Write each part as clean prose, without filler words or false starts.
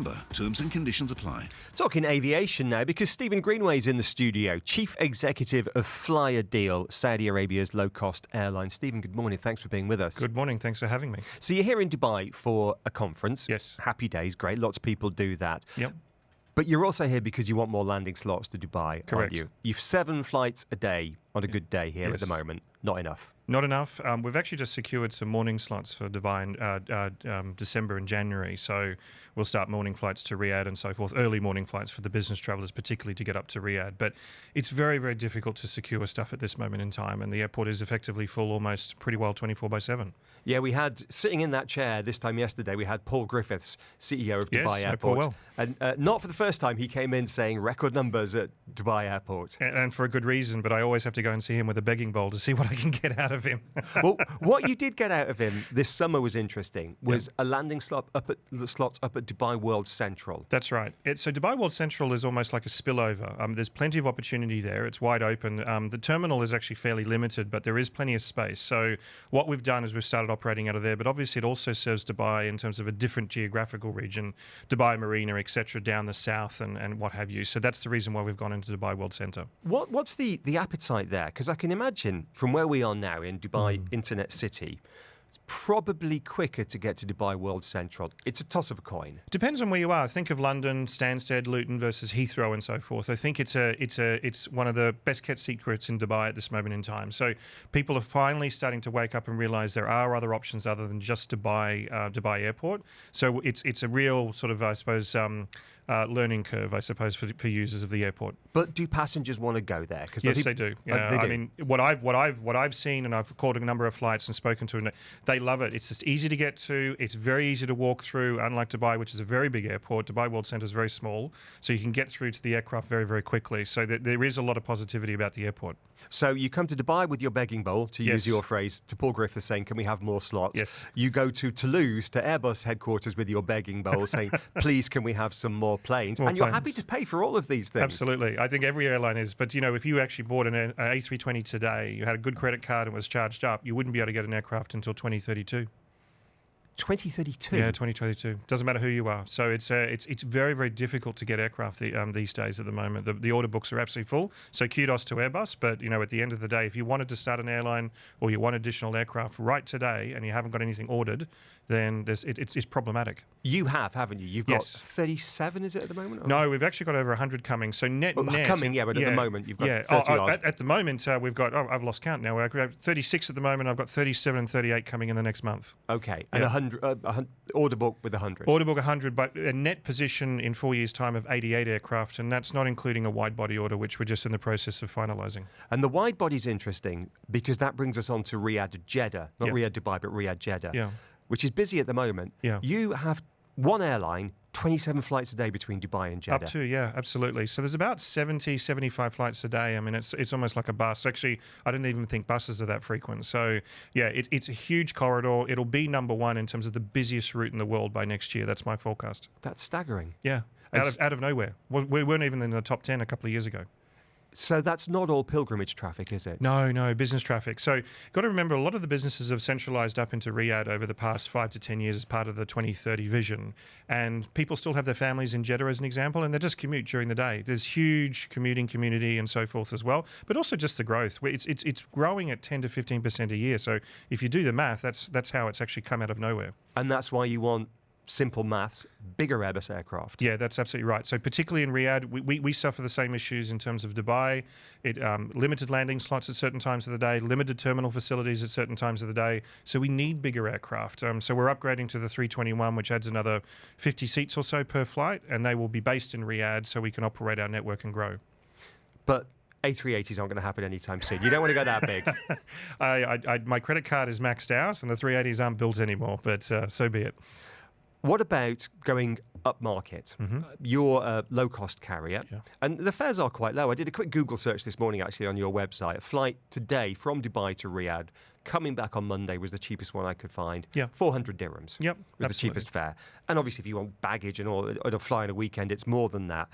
Member, terms and conditions apply. Talking aviation now, because Stephen Greenway is in the studio, Chief Executive of Flyadeal, Saudi Arabia's low-cost airline. Stephen, good morning. Thanks for being with us. Good morning. Thanks for having me. So you're here in Dubai for a conference. Yes. Happy days. Great. Lots of people do that. Yep. But you're also here because you want more landing slots to Dubai, Correct. aren't you? You've 7 flights a day on a good day here at the moment. Not enough. Not enough. We've actually just secured some morning slots for Dubai in December and January. So we'll start morning flights to Riyadh and so forth, early morning flights for the business travellers, particularly to get up to Riyadh. But it's very, very difficult to secure stuff at this moment in time. And the airport is effectively full almost pretty well 24/7. Yeah, we had, sitting in that chair this time yesterday, we had Paul Griffiths, CEO of Yes, Dubai I know Airport. Paul well. And not for the first time, he came in saying record numbers at Dubai Airport. And for a good reason, but I always have to go and see him with a begging bowl to see what I can get out of him. Well, what you did get out of him this summer was interesting, was a landing slot up at Dubai World Central. That's right. So Dubai World Central is almost like a spillover. There's plenty of opportunity there. It's wide open. The terminal is actually fairly limited, but there is plenty of space. So what we've done is we've started operating out of there, but obviously it also serves Dubai in terms of a different geographical region, Dubai Marina, etc., down the south and what have you. So that's the reason why we've gone into Dubai World Centre. What's the appetite there? Because I can imagine from where we are now in Dubai Internet City, it's probably quicker to get to Dubai World Central. It's a toss of a coin. Depends on where you are. Think of London, Stansted, Luton versus Heathrow and so forth. I think it's one of the best kept secrets in Dubai at this moment in time. So people are finally starting to wake up and realise there are other options other than just Dubai Airport. So it's a real sort of, I suppose, learning curve, I suppose, for users of the airport. But do passengers want to go there? Yes, they do. Yeah, they do. I mean, what I've seen, and I've called a number of flights and spoken to, they love it. It's just easy to get to. It's very easy to walk through. Unlike Dubai, which is a very big airport, Dubai World Centre is very small, so you can get through to the aircraft very, very quickly. So there is a lot of positivity about the airport. So you come to Dubai with your begging bowl, to use your phrase, to Paul Griffiths saying, "Can we have more slots?" Yes. You go to Toulouse, to Airbus headquarters with your begging bowl, saying, "Please, can we have some more planes?" And you're happy to pay for all of these things. Absolutely. I think every airline is. But, if you actually bought an A320 today, you had a good credit card and was charged up, you wouldn't be able to get an aircraft until 2032. 2032? Yeah, 2022. Doesn't matter who you are. So it's very, very difficult to get aircraft these days at the moment. The order books are absolutely full. So kudos to Airbus. But, at the end of the day, if you wanted to start an airline or you want additional aircraft right today and you haven't got anything ordered, then it's problematic. You haven't you? You've got 37, is it, at the moment? Or? No, we've actually got over 100 coming. So net... Coming, but at the moment you've got 30 odd. At the moment, we've got... I've lost count now. We've got 36 at the moment. I've got 37 and 38 coming in the next month. Okay. And 100, order book with 100. Order book 100, but a net position in 4 years' time of 88 aircraft, and that's not including a wide-body order, which we're just in the process of finalising. And the wide-body's interesting because that brings us on to Riyadh-Jeddah. Not Riyadh-Dubai, but Riyadh-Jeddah. Yeah. Which is busy at the moment. Yeah. You have one airline, 27 flights a day between Dubai and Jeddah. Up to, yeah, absolutely. So there's about 70, 75 flights a day. I mean, it's almost like a bus. Actually, I didn't even think buses are that frequent. So, yeah, it's a huge corridor. It'll be number one in terms of the busiest route in the world by next year. That's my forecast. That's staggering. Yeah, out of nowhere. We weren't even in the top 10 a couple of years ago. So that's not all pilgrimage traffic, is it? No, business traffic. So got to remember, a lot of the businesses have centralised up into Riyadh over the past 5 to 10 years as part of the 2030 vision. And people still have their families in Jeddah, as an example, and they just commute during the day. There's huge commuting community and so forth as well, but also just the growth. It's growing at 10 to 15% a year. So if you do the math, that's how it's actually come out of nowhere. And that's why you want... simple maths, bigger Airbus aircraft. Yeah, that's absolutely right. So particularly in Riyadh, we suffer the same issues in terms of Dubai. Limited landing slots at certain times of the day, limited terminal facilities at certain times of the day. So we need bigger aircraft. So we're upgrading to the 321, which adds another 50 seats or so per flight, and they will be based in Riyadh so we can operate our network and grow. But A380s aren't going to happen anytime soon. You don't want to go that big. My credit card is maxed out, and the 380s aren't built anymore, but so be it. What about going upmarket? You're a low-cost carrier, and the fares are quite low. I did a quick Google search this morning, actually, on your website. A flight today from Dubai to Riyadh, coming back on Monday, was the cheapest one I could find. 400 dirhams was the cheapest fare. And obviously, if you want baggage and all, or to fly on a weekend, it's more than that.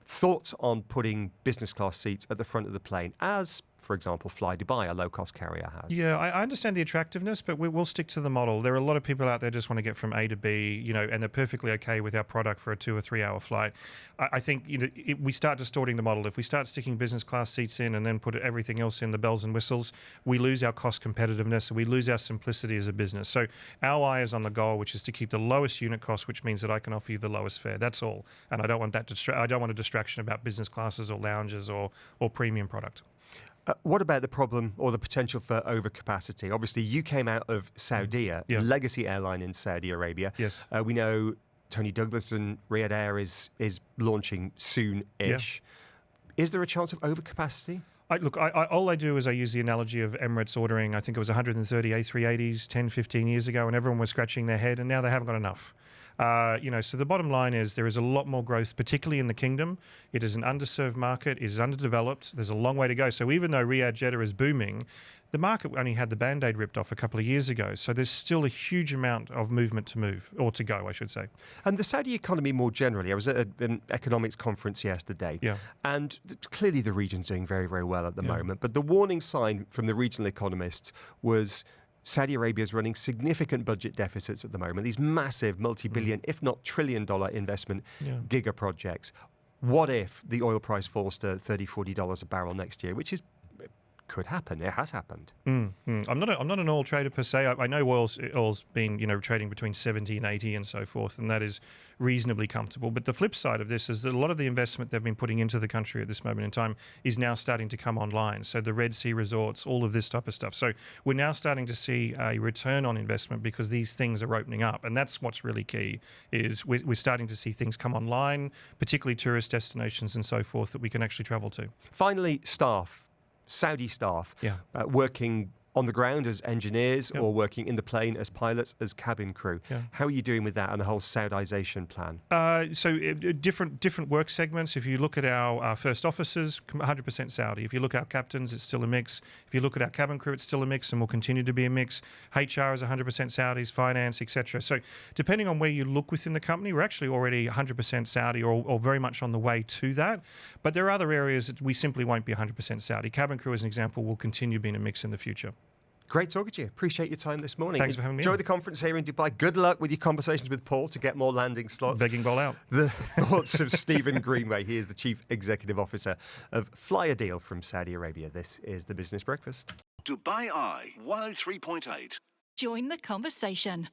Thoughts on putting business class seats at the front of the plane, as for example, Fly Dubai, a low-cost carrier, has. Yeah, I understand the attractiveness, but we'll stick to the model. There are a lot of people out there just want to get from A to B, and they're perfectly okay with our product for a 2 or 3 hour flight. I think we start distorting the model. If we start sticking business class seats in and then put everything else in, the bells and whistles, we lose our cost competitiveness, we lose our simplicity as a business. So our eye is on the goal, which is to keep the lowest unit cost, which means that I can offer you the lowest fare. That's all. And I don't want I don't want a distraction about business classes or lounges or premium product. What about the problem or the potential for overcapacity? Obviously, you came out of Saudia, legacy airline in Saudi Arabia. Yes. We know Tony Douglas and Riyadh Air is launching soon-ish. Yeah. Is there a chance of overcapacity? All I do is I use the analogy of Emirates ordering, I think it was 130 A380s 10, 15 years ago, and everyone was scratching their head, and now they haven't got enough. So the bottom line is there is a lot more growth, particularly in the kingdom. It is an underserved market. It is underdeveloped. There's a long way to go. So even though Riyadh-Jeddah is booming, the market only had the Band-Aid ripped off a couple of years ago. So there's still a huge amount of movement to go, I should say. And the Saudi economy more generally, I was at an economics conference yesterday, and clearly the region's doing very, very well at the moment. But the warning sign from the regional economists was Saudi Arabia is running significant budget deficits at the moment, these massive multi-billion, if not trillion-dollar investment giga projects. What if the oil price falls to $30, $40 a barrel next year, which could happen. It has happened. I'm not an oil trader per se. I know oil's been trading between 70 and 80 and so forth, and that is reasonably comfortable. But the flip side of this is that a lot of the investment they've been putting into the country at this moment in time is now starting to come online. So the Red Sea resorts, all of this type of stuff. So we're now starting to see a return on investment because these things are opening up, and that's what's really key. Is we're starting to see things come online, particularly tourist destinations and so forth that we can actually travel to. Finally, staff. Saudi staff working on the ground as engineers or working in the plane as pilots, as cabin crew. How are you doing with that and the whole Saudization plan? Different work segments. If you look at our first officers, 100% Saudi. If you look at our captains, it's still a mix. If you look at our cabin crew, it's still a mix and will continue to be a mix. HR is 100% Saudis, finance, etc. So depending on where you look within the company, we're actually already 100% Saudi or very much on the way to that. But there are other areas that we simply won't be 100% Saudi. Cabin crew, as an example, will continue being a mix in the future. Great talking to you. Appreciate your time this morning. Thanks for having me. Enjoy the conference here in Dubai. Good luck with your conversations with Paul to get more landing slots. Begging bowl out. The thoughts of Stephen Greenway. He is the Chief Executive Officer of Flyadeal from Saudi Arabia. This is the Business Breakfast. Dubai Eye 103.8. Join the conversation.